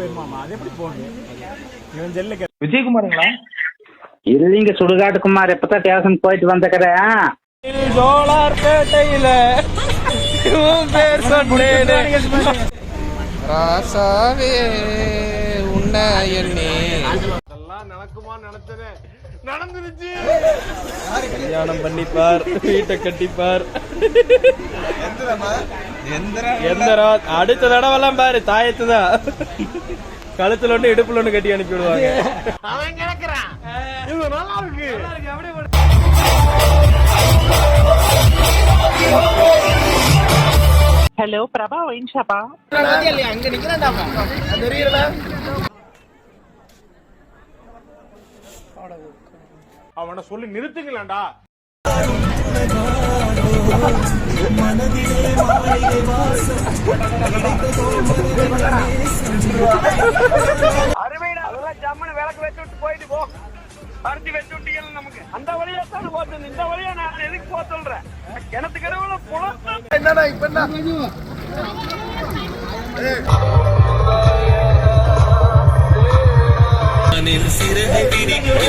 போயிருமாமா, அது எப்படி போகுது? இவன் ஜெல்லுக்கு விஜயகுமாருங்களா? இல்லைங்க, சுடுகாட்டு குமார். இப்பதான் ஸ்டேஷன் போயிட்டு வந்துக்கிறேன். ஜோலார்பேட்டையில பேர் சொன்னேனே ராசாவே உன்ன எண்ணே. அதெல்லாம் நடக்குமா? நினைச்சது நடந்துருச்சு. கல்யாணம் பண்ணிப்பார், வீட்டை கட்டிப்பார். எந்தரா அடுத்த தடவைலாம் பாரு தாயத்துதான் கழுத்துல ஒண்ணு இடுப்புல ஒண்ணு கட்டி அனுப்பி விடுவாங்க. அவன் கிடக்குறான். இது நல்லா இருக்கு. ஹலோ பிரபா ஒயின் ஷாப்பா? அங்க நிக்கிறான்டாப்பா, தெரியல. அவனை சொல்லி நிறுத்துங்களேன்டா. அருமைடா, அதெல்லாம் ஜம்முன்னு விளக்கு வச்சு விட்டு போயிட்டு போ. பறிச்சு வச்சு விட்டீங்க நமக்கு. அந்த வழியா தான் போச்சு. இந்த வழியா நான் எதுக்கு போக சொல்றேன்? கிணத்து கடவுள புலம் என்னடா இப்ப என்ன? சிறகு விரிக்கும்